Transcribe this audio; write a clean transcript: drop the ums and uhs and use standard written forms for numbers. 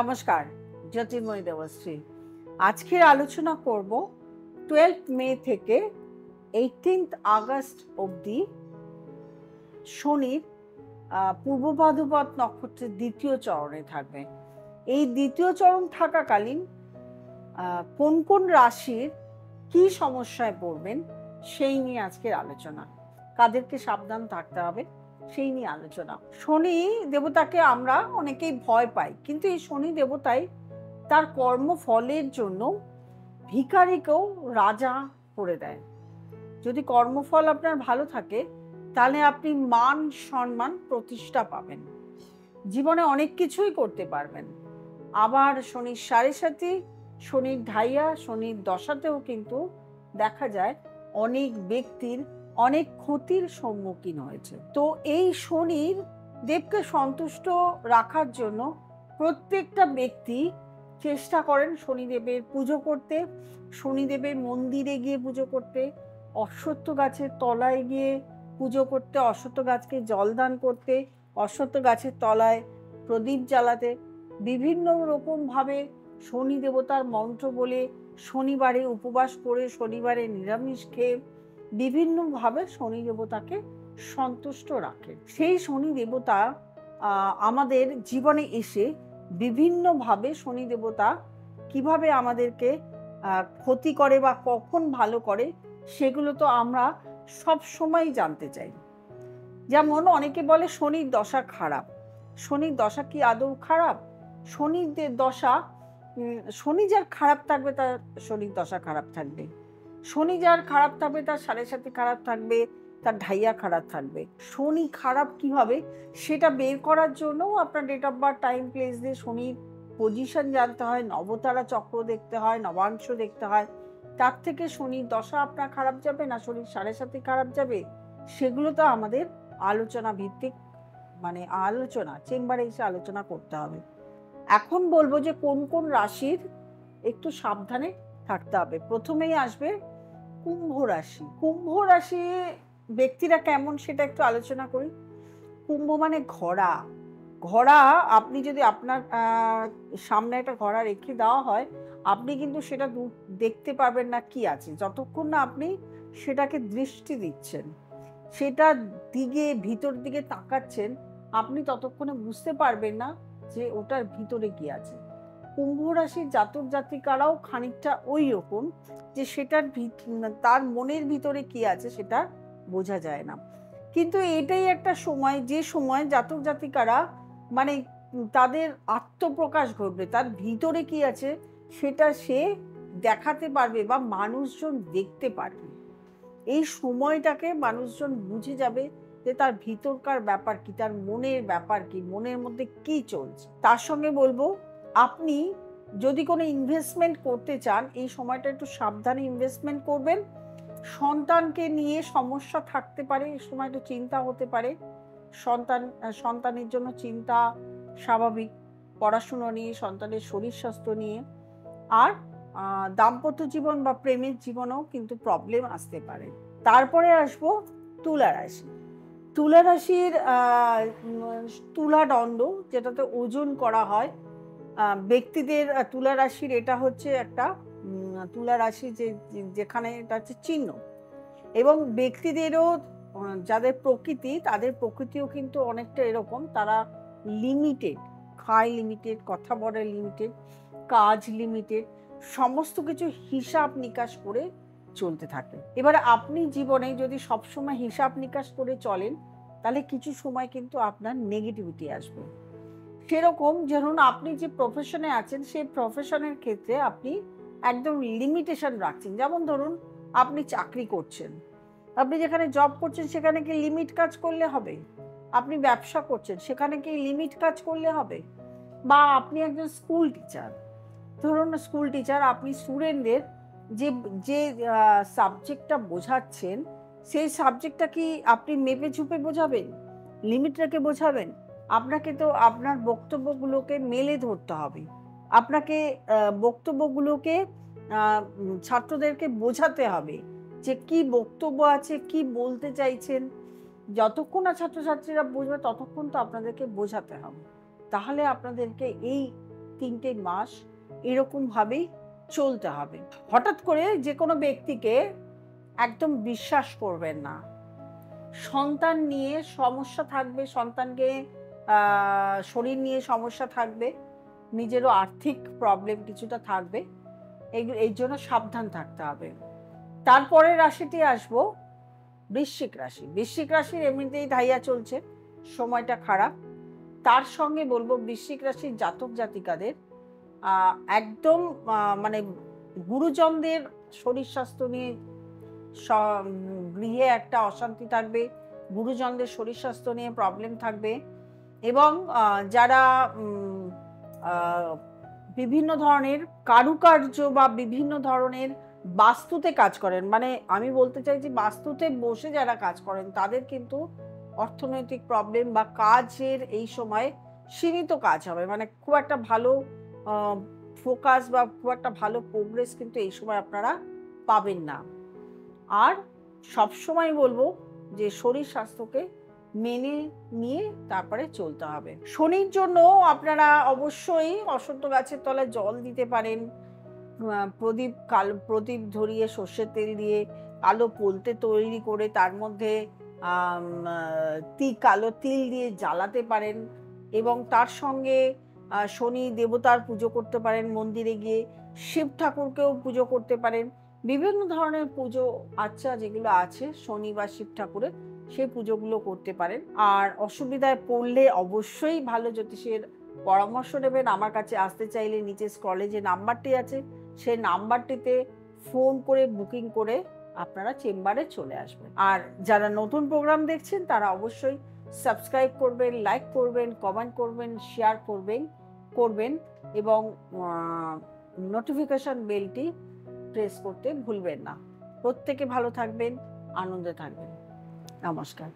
নমস্কার, জ্যোতির্ময়ী দেবশ্রী। আজকের আলোচনা করব 12 মে থেকে 18 আগস্ট অবধি শনির পূর্ব ভাদ্রপদ নক্ষত্রের দ্বিতীয় চরণে থাকবে। এই দ্বিতীয় চরণ থাকাকালীন কোন কোন রাশির কি সমস্যায় পড়বেন সেই নিয়ে আজকের আলোচনা। কাদেরকে সাবধান থাকতে হবে সেই নিয়ে আলোচনা। শনি দেবতাকে আমরা অনেকেই ভয় পাই, কিন্তু এই শনি দেবতাই তার কর্মফলের জন্য ভিখারিকেও রাজা করে দেয়। যদি কর্মফল আপনার ভালো থাকে তাহলে আপনি মান সম্মান প্রতিষ্ঠা পাবেন, জীবনে অনেক কিছুই করতে পারবেন। আবার শনির সাড়ে সাথী, শনির ঢাইয়া, শনির দশাতেও কিন্তু দেখা যায় অনেক ব্যক্তির অনেক ক্ষতির সম্মুখীন হয়েছে। তো এই শনির দেবকে সন্তুষ্ট রাখার জন্য প্রত্যেকটা ব্যক্তি চেষ্টা করেন শনিদেবের পুজো করতে, শনিদেবের মন্দিরে গিয়ে পুজো করতে, অশ্বত্থ গাছের তলায় গিয়ে পুজো করতে, অশ্বত্থ গাছকে জলদান করতে, অশ্বত্থ গাছের তলায় প্রদীপ জ্বালাতে, বিভিন্ন রকমভাবে শনি দেবতার মন্ত্র বলে, শনিবারে উপবাস করে, শনিবারে নিরামিষ খেয়ে বিভিন্নভাবে শনি দেবতাকে সন্তুষ্ট রাখে। সেই শনি দেবতা আমাদের জীবনে এসে বিভিন্নভাবে শনি দেবতা কিভাবে আমাদেরকে ক্ষতি করে বা কখন ভালো করে সেগুলো তো আমরা সব সময় জানতে চাই। যেমন অনেকে বলে শনির দশা খারাপ। শনির দশা কি আদৌ খারাপ? শনির দশা, শনি যার খারাপ থাকবে তার শনির দশা খারাপ থাকবে, শনি যার খারাপ থাকবে তার সাড়ে সাথে খারাপ থাকবে, তার ঢাইয়া খারাপ থাকবে। শনি খারাপ কি হবে সেটা বের করার জন্য আপনার date of birth, time, place দিয়ে শনির পজিশন জানতে হয়, নবতারা চক্র দেখতে হয়, নবাংশ দেখতে হয়। তার থেকে শনির দশা আপনার খারাপ যাবে না শনির সাড়ে সাথে খারাপ যাবে, সেগুলো তো আমাদের আলোচনা ভিত্তিক, মানে আলোচনা চেম্বারে এসে আলোচনা করতে হবে। এখন বলবো যে কোন কোন রাশির একটু সাবধানে থাকতে হবে। প্রথমেই আসবে কুম্ভ রাশি। কুম্ভ রাশি ব্যক্তিরা কেমন সেটা একটু আলোচনা করি। কুম্ভ মানে ঘোড়া। ঘোড়া, আপনি যদি আপনার সামনে একটা ঘোড়া রেখে দেওয়া হয়, আপনি কিন্তু সেটা দেখতে পারবেন না কি আছে, যতক্ষণ না আপনি সেটাকে দৃষ্টি দিচ্ছেন, সেটা দিকে ভিতর দিকে তাকাচ্ছেন, আপনি ততক্ষণে বুঝতে পারবেন না যে ওটার ভিতরে কি আছে। কুম্ভ রাশির জাতক জাতিকারাও খানিকটা ওই রকম, যে সেটার তার মনের ভিতরে কি আছে সেটা বোঝা যায় না। কিন্তু এটাই একটা সময়, যে সময় জাতক জাতিকারা মানে তাদের আত্মপ্রকাশ ঘটবে, তার ভিতরে কি আছে সেটা সে দেখাতে পারবে বা মানুষজন দেখতে পারবে। এই সময়টাকে মানুষজন বুঝে যাবে যে তার ভিতরকার ব্যাপার কি, তার মনের ব্যাপার কি, মনের মধ্যে কি চলছে। তার সঙ্গে বলবো, আপনি যদি কোনো ইনভেস্টমেন্ট করতে চান এই সময়টা একটু সাবধানে ইনভেস্টমেন্ট করবেন। সন্তানকে নিয়ে সমস্যা থাকতে পারে, এই সময় একটু চিন্তা হতে পারে। সন্তানের জন্য চিন্তা স্বাভাবিক, পড়াশুনো নিয়ে, সন্তানের শরীর স্বাস্থ্য নিয়ে, আর দাম্পত্য জীবন বা প্রেমের জীবনেও কিন্তু প্রবলেম আসতে পারে। তারপরে আসবো তুলা রাশি। তুলা রাশির তুলা দণ্ড, যেটাতে ওজন করা হয় ব্যক্তিদের, তুলা রাশির এটা হচ্ছে একটা তুলা রাশি যেখানে এটা হচ্ছে চিহ্ন, এবং ব্যক্তিদেরও যাদের প্রকৃতি, তাদের প্রকৃতিও কিন্তু অনেকটা এরকম। তারা লিমিটেড, খায় লিমিটেড, কথা বলে লিমিটেড, কাজ লিমিটেড, সমস্ত কিছু হিসাব নিকাশ করে চলতে থাকে। এবারে আপনি জীবনে যদি সবসময় হিসাব নিকাশ করে চলেন তাহলে কিছু সময় কিন্তু আপনার নেগেটিভিটি আসবে। সেরকম ধরুন আপনি যে প্রফেশনে আছেন সেই প্রফেশনের ক্ষেত্রে আপনি একদম লিমিটেশন রাখছেন। যেমন ধরুন আপনি চাকরি করছেন, আপনি যেখানে জব করছেন সেখানে কি লিমিট কাজ করলে হবে? আপনি ব্যবসা করছেন সেখানে কি লিমিট কাজ করলে হবে? বা আপনি একজন স্কুল টিচার, ধরুন স্কুল টিচার, আপনি স্টুডেন্টদের যে যে সাবজেক্টটা বোঝাচ্ছেন সেই সাবজেক্টটা কি আপনি মেপে ঝুপে বোঝাবেন, লিমিট রেখে বোঝাবেন? আপনাকে তো আপনার বক্তব্যগুলোকে মেলে ধরতে হবে, আপনাকে বক্তব্যগুলোকে ছাত্রদেরকে বোঝাতে হবে যে কি বক্তব্য আছে, কি বলতে চাইছেন। যতক্ষণ না ছাত্রছাত্রীরা বুঝবে ততক্ষণ তো আপনাদেরকে বোঝাতে হবে। তাহলে আপনাদেরকে এই 3টে মাস এরকমভাবেই চলতে হবে। হঠাৎ করে যে কোনো ব্যক্তিকে একদম বিশ্বাস করবেন না। সন্তান নিয়ে সমস্যা থাকবে, সন্তানকে শরীর নিয়ে সমস্যা থাকবে, নিজেরও আর্থিক প্রবলেম কিছুটা থাকবে, এই জন্য সাবধান থাকতে হবে। তারপরের রাশিটি আসবো বৃশ্চিক রাশি। বৃশ্চিক রাশির এমনিতেই ধাইয়া চলছে, সময়টা খারাপ। তার সঙ্গে বলবো বৃশ্চিক রাশির জাতক জাতিকাদের একদম মানে গুরুজনদের শরীর স্বাস্থ্য নিয়ে গৃহে একটা অশান্তি থাকবে, গুরুজনদের শরীর স্বাস্থ্য নিয়ে প্রবলেম থাকবে। এবং যারা বিভিন্ন ধরনের কারুকার্য বা বিভিন্ন ধরনের বাস্তুতে কাজ করেন, মানে আমি বলতে চাইছি বাস্তুতে বসে যারা কাজ করেন তাদের কিন্তু অর্থনৈতিক প্রবলেম বা কাজের এই সময় সীমিত কাজ হবে, মানে খুব একটা ভালো ফোকাস বা খুব একটা ভালো প্রোগ্রেস কিন্তু এই সময় আপনারা পাবেন না। আর সবসময় বলবো যে শরীর স্বাস্থ্যকে মেনে নিয়ে তারপরে চলতে হবে। শনির জন্য আপনারা অবশ্যই অশ্বত্থ গাছের তলায় জল দিতে পারেন, প্রদীপ ধরিয়ে সর্ষের তেল দিয়ে কালো পোলতে তৈরি করে তার মধ্যে কালো তিল দিয়ে জ্বালাতে পারেন। এবং তার সঙ্গে শনি দেবতার পুজো করতে পারেন, মন্দিরে গিয়ে শিব ঠাকুরকেও পুজো করতে পারেন। বিভিন্ন ধরনের পুজো আচ্ছা যেগুলো আছে শনি বা শিব ঠাকুরের, সেই পুজোগুলো করতে পারেন। আর অসুবিধায় পড়লে অবশ্যই ভালো জ্যোতিষের পরামর্শ নেবেন। আমার কাছে আসতে চাইলে নিচে স্ক্রলে যে নাম্বারটি আছে সেই নাম্বারটিতে ফোন করে বুকিং করে আপনারা চেম্বারে চলে আসবেন। আর যারা নতুন প্রোগ্রাম দেখছেন তারা অবশ্যই সাবস্ক্রাইব করবেন, লাইক করবেন, কমেন্ট করবেন, শেয়ার করবেন এবং নোটিফিকেশন বেলটি প্রেস করতে ভুলবেন না। প্রত্যেকে ভালো থাকবেন, আনন্দে থাকবেন। নমস্কার।